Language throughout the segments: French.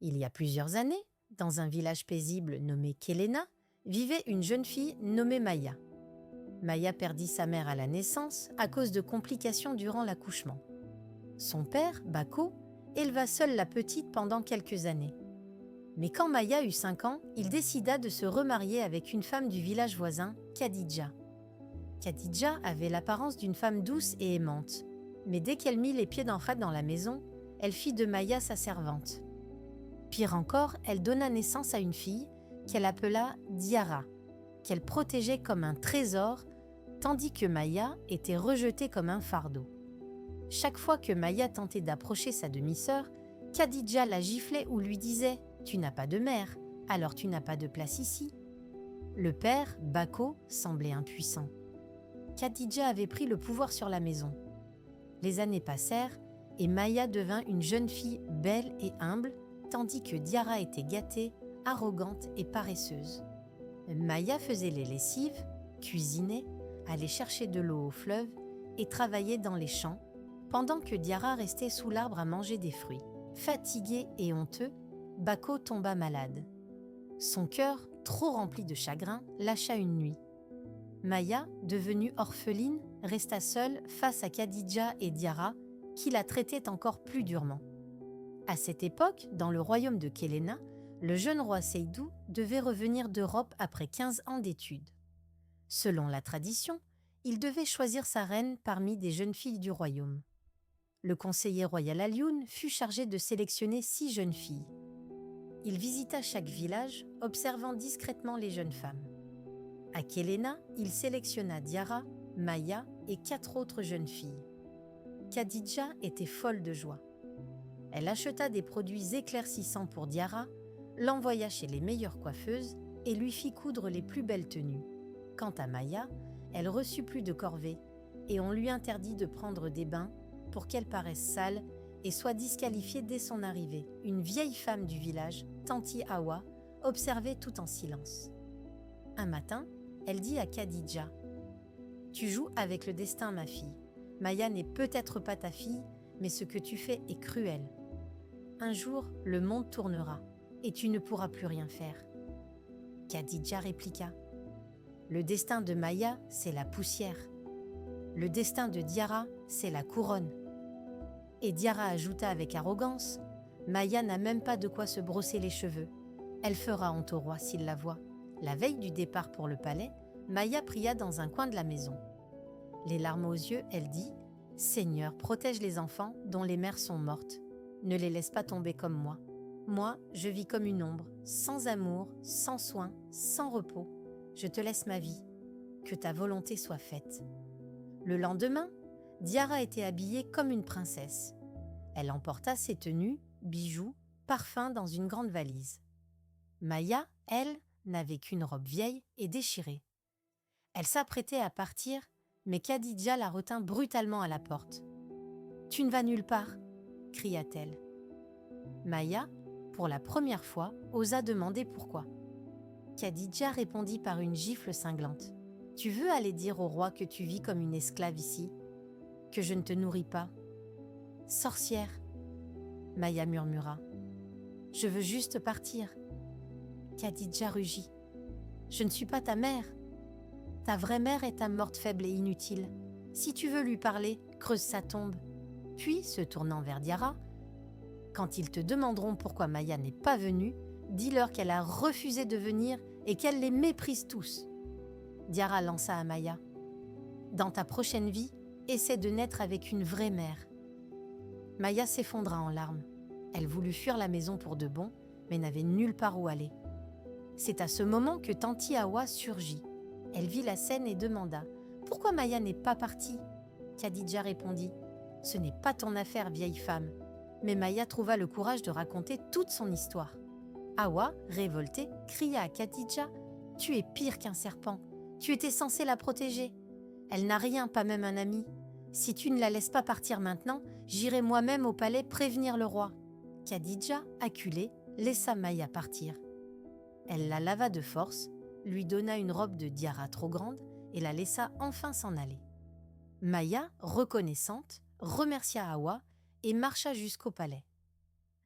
Il y a plusieurs années, dans un village paisible nommé Kelena, vivait une jeune fille nommée Maya. Maya perdit sa mère à la naissance à cause de complications durant l'accouchement. Son père, Bako, éleva seul la petite pendant quelques années. Mais quand Maya eut 5 ans, il décida de se remarier avec une femme du village voisin, Khadija. Khadija avait l'apparence d'une femme douce et aimante, mais dès qu'elle mit les pieds d'entrée dans la maison, elle fit de Maya sa servante. Pire encore, elle donna naissance à une fille qu'elle appela Diara, qu'elle protégeait comme un trésor, tandis que Maya était rejetée comme un fardeau. Chaque fois que Maya tentait d'approcher sa demi-sœur, Khadija la giflait ou lui disait « Tu n'as pas de mère, alors tu n'as pas de place ici ». Le père, Bako, semblait impuissant. Khadija avait pris le pouvoir sur la maison. Les années passèrent et Maya devint une jeune fille belle et humble, tandis que Diara était gâtée, arrogante et paresseuse. Maya faisait les lessives, cuisinait, allait chercher de l'eau au fleuve et travaillait dans les champs, pendant que Diara restait sous l'arbre à manger des fruits. Fatigué et honteux, Bako tomba malade. Son cœur, trop rempli de chagrin, lâcha une nuit. Maya, devenue orpheline, resta seule face à Khadija et Diara, qui la traitaient encore plus durement. À cette époque, dans le royaume de Kelena, le jeune roi Seydou devait revenir d'Europe après 15 ans d'études. Selon la tradition, il devait choisir sa reine parmi des jeunes filles du royaume. Le conseiller royal Alioun fut chargé de sélectionner 6 jeunes filles. Il visita chaque village, observant discrètement les jeunes femmes. À Kelena, il sélectionna Diara, Maya et 4 autres jeunes filles. Khadija était folle de joie. Elle acheta des produits éclaircissants pour Diara, l'envoya chez les meilleures coiffeuses et lui fit coudre les plus belles tenues. Quant à Maya, elle reçut plus de corvées et on lui interdit de prendre des bains pour qu'elle paraisse sale et soit disqualifiée dès son arrivée. Une vieille femme du village, Tanti Awa, observait tout en silence. Un matin, elle dit à Khadija « Tu joues avec le destin, ma fille. Maya n'est peut-être pas ta fille, mais ce que tu fais est cruel. Un jour, le monde tournera et tu ne pourras plus rien faire. » Khadija répliqua « Le destin de Maya, c'est la poussière. Le destin de Diara, c'est la couronne. » Et Diara ajouta avec arrogance « Maya n'a même pas de quoi se brosser les cheveux. Elle fera honte au roi s'il la voit. » La veille du départ pour le palais, Maya pria dans un coin de la maison. Les larmes aux yeux, elle dit « Seigneur, protège les enfants dont les mères sont mortes. Ne les laisse pas tomber comme moi. Moi, je vis comme une ombre, sans amour, sans soin, sans repos. Je te laisse ma vie. Que ta volonté soit faite. » Le lendemain, Diara était habillée comme une princesse. Elle emporta ses tenues, bijoux, parfums dans une grande valise. Maya, elle, n'avait qu'une robe vieille et déchirée. Elle s'apprêtait à partir, mais Khadija la retint brutalement à la porte. « Tu ne vas nulle part !» cria-t-elle. Maya, pour la première fois, osa demander pourquoi. Khadija répondit par une gifle cinglante. « Tu veux aller dire au roi que tu vis comme une esclave ici, que je ne te nourris pas ? » « Sorcière !» Maya murmura. « Je veux juste partir. » Khadija rugit. « Je ne suis pas ta mère. Ta vraie mère est ta morte faible et inutile. Si tu veux lui parler, creuse sa tombe. » Puis, se tournant vers Diara, « Quand ils te demanderont pourquoi Maya n'est pas venue, dis-leur qu'elle a refusé de venir et qu'elle les méprise tous. » Diara lança à Maya. « Dans ta prochaine vie, essaie de naître avec une vraie mère. » Maya s'effondra en larmes. Elle voulut fuir la maison pour de bon, mais n'avait nulle part où aller. C'est à ce moment que Tanti Awa surgit. Elle vit la scène et demanda « Pourquoi Maya n'est pas partie ?» Khadija répondit « Ce n'est pas ton affaire, vieille femme. » Mais Maya trouva le courage de raconter toute son histoire. Awa, révoltée, cria à Khadija « Tu es pire qu'un serpent. Tu étais censée la protéger. Elle n'a rien, pas même un ami. Si tu ne la laisses pas partir maintenant, j'irai moi-même au palais prévenir le roi. » Khadija, acculée, laissa Maya partir. Elle la lava de force, lui donna une robe de Diara trop grande et la laissa enfin s'en aller. Maya, reconnaissante, remercia Awa et marcha jusqu'au palais.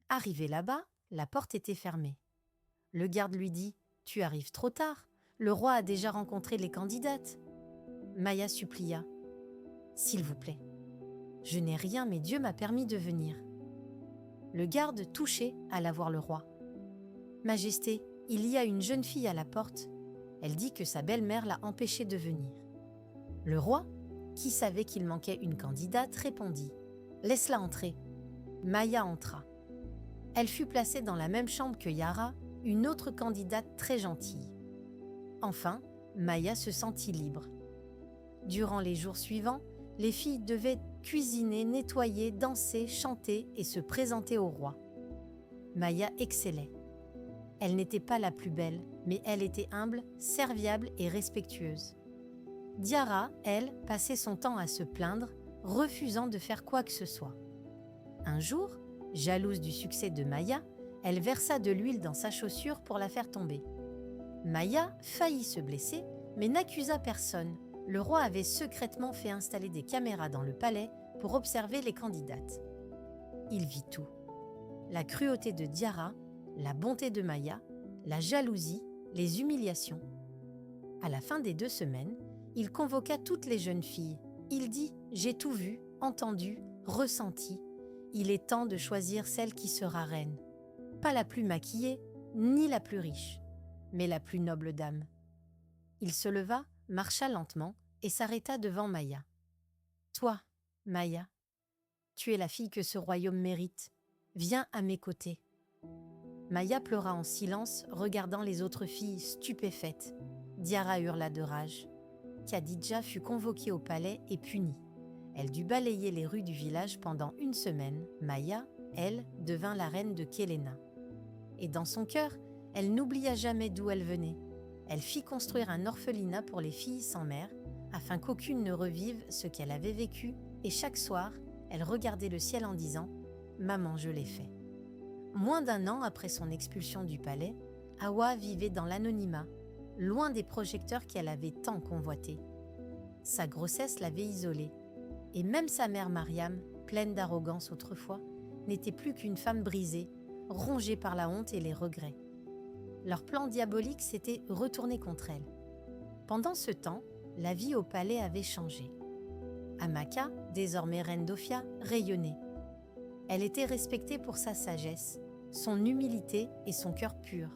Arrivée là-bas, La porte était fermée. Le garde lui dit « Tu arrives trop tard, le roi a déjà rencontré les candidates. » Maïa supplia « S'il vous plaît, je n'ai rien mais Dieu m'a permis de venir. » Le garde, touché, alla voir le roi. « Majesté, il y a une jeune fille à la porte. Elle dit que sa belle-mère l'a empêchée de venir. » Le roi, qui savait qu'il manquait une candidate, répondit « Laisse-la entrer. » Maïa entra. Elle fut placée dans la même chambre que Yara, une autre candidate très gentille. Enfin, Maïa se sentit libre. Durant les jours suivants, les filles devaient cuisiner, nettoyer, danser, chanter et se présenter au roi. Maïa excellait. Elle n'était pas la plus belle, mais elle était humble, serviable et respectueuse. Diarra, elle, passait son temps à se plaindre, refusant de faire quoi que ce soit. Un jour, jalouse du succès de Maïa, elle versa de l'huile dans sa chaussure pour la faire tomber. Maïa faillit se blesser, mais n'accusa personne. Le roi avait secrètement fait installer des caméras dans le palais pour observer les candidates. Il vit tout. La cruauté de Diarra, la bonté de Maïa, la jalousie, les humiliations. À la fin des 2 semaines, il convoqua toutes les jeunes filles. Il dit « J'ai tout vu, entendu, ressenti. Il est temps de choisir celle qui sera reine. Pas la plus maquillée, ni la plus riche, mais la plus noble dame. » Il se leva, marcha lentement et s'arrêta devant Maïa. « Toi, Maïa, tu es la fille que ce royaume mérite. Viens à mes côtés. » Maïa pleura en silence, regardant les autres filles stupéfaites. Diarra hurla de rage. Khadija fut convoquée au palais et punie. Elle dut balayer les rues du village pendant 1 semaine. Maïa, elle, devint la reine de Kélena. Et dans son cœur, elle n'oublia jamais d'où elle venait. Elle fit construire un orphelinat pour les filles sans mère, afin qu'aucune ne revive ce qu'elle avait vécu, et chaque soir, elle regardait le ciel en disant « Maman, je l'ai fait ». Moins d'1 an après son expulsion du palais, Hawa vivait dans l'anonymat, loin des projecteurs qu'elle avait tant convoités. Sa grossesse l'avait isolée, et même sa mère Mariam, pleine d'arrogance autrefois, n'était plus qu'une femme brisée, rongée par la honte et les regrets. Leur plan diabolique s'était retourné contre elle. Pendant ce temps, la vie au palais avait changé. Amaka, désormais reine d'Ophia, rayonnait. Elle était respectée pour sa sagesse, son humilité et son cœur pur.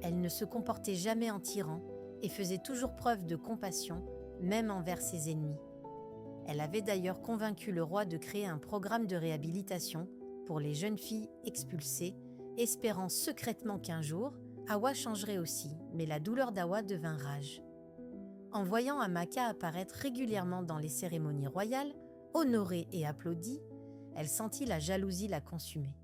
Elle ne se comportait jamais en tyran et faisait toujours preuve de compassion, même envers ses ennemis. Elle avait d'ailleurs convaincu le roi de créer un programme de réhabilitation pour les jeunes filles expulsées, espérant secrètement qu'un jour, Hawa changerait aussi, mais la douleur d'Hawa devint rage. En voyant Amaka apparaître régulièrement dans les cérémonies royales, honorée et applaudie, elle sentit la jalousie la consumer.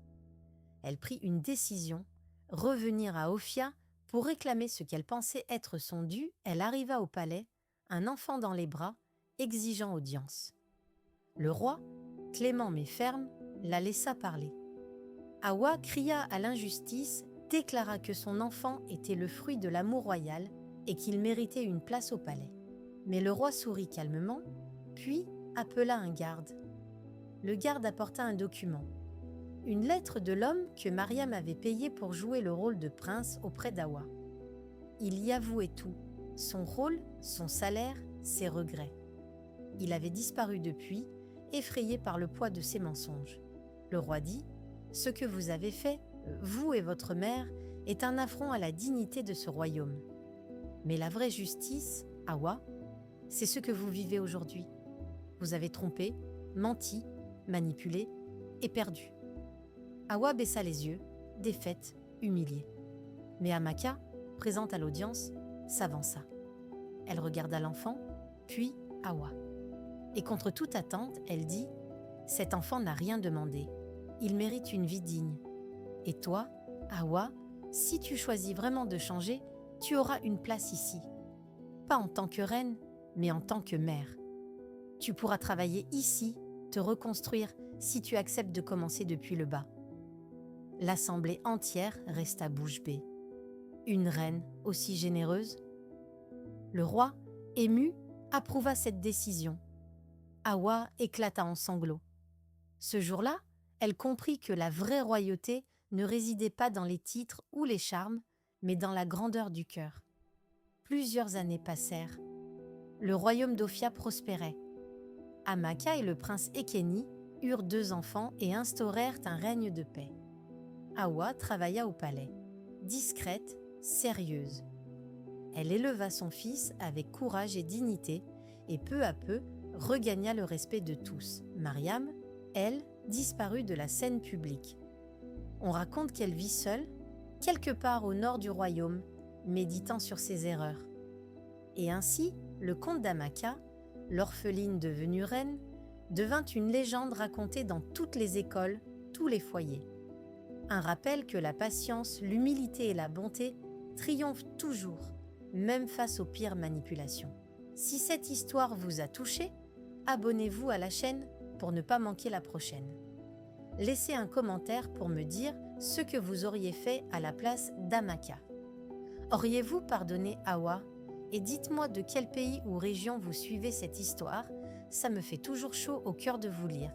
Elle prit une décision, revenir à Ophia pour réclamer ce qu'elle pensait être son dû. Elle arriva au palais, un enfant dans les bras, exigeant audience. Le roi, clément mais ferme, la laissa parler. Hawa cria à l'injustice, déclara que son enfant était le fruit de l'amour royal et qu'il méritait une place au palais. Mais le roi sourit calmement, puis appela un garde. Le garde apporta un document. Une lettre de l'homme que Mariam avait payé pour jouer le rôle de prince auprès d'Hawa. Il y avouait tout, son rôle, son salaire, ses regrets. Il avait disparu depuis, effrayé par le poids de ses mensonges. Le roi dit « Ce que vous avez fait, vous et votre mère, est un affront à la dignité de ce royaume. Mais la vraie justice, Hawa, c'est ce que vous vivez aujourd'hui. Vous avez trompé, menti, manipulé et perdu. » Hawa baissa les yeux, défaite, humiliée. Mais Amaka, présente à l'audience, s'avança. Elle regarda l'enfant, puis Hawa. Et contre toute attente, elle dit « Cet enfant n'a rien demandé. Il mérite une vie digne. Et toi, Hawa, si tu choisis vraiment de changer, tu auras une place ici. Pas en tant que reine, mais en tant que mère. Tu pourras travailler ici, te reconstruire si tu acceptes de commencer depuis le bas. » L'assemblée entière resta bouche bée. Une reine aussi généreuse? Le roi, ému, approuva cette décision. Hawa éclata en sanglots. Ce jour-là, elle comprit que la vraie royauté ne résidait pas dans les titres ou les charmes, mais dans la grandeur du cœur. Plusieurs années passèrent. Le royaume d'Ophia prospérait. Amaka et le prince Ekeni eurent 2 enfants et instaurèrent un règne de paix. Awa travailla au palais, discrète, sérieuse. Elle éleva son fils avec courage et dignité et peu à peu regagna le respect de tous. Mariam, elle, disparut de la scène publique. On raconte qu'elle vit seule, quelque part au nord du royaume, méditant sur ses erreurs. Et ainsi, le conte d'Amaka, l'orpheline devenue reine, devint une légende racontée dans toutes les écoles, tous les foyers. Un rappel que la patience, l'humilité et la bonté triomphent toujours, même face aux pires manipulations. Si cette histoire vous a touché, abonnez-vous à la chaîne pour ne pas manquer la prochaine. Laissez un commentaire pour me dire ce que vous auriez fait à la place d'Amaka. Auriez-vous pardonné Awa? Et dites-moi de quel pays ou région vous suivez cette histoire, ça me fait toujours chaud au cœur de vous lire.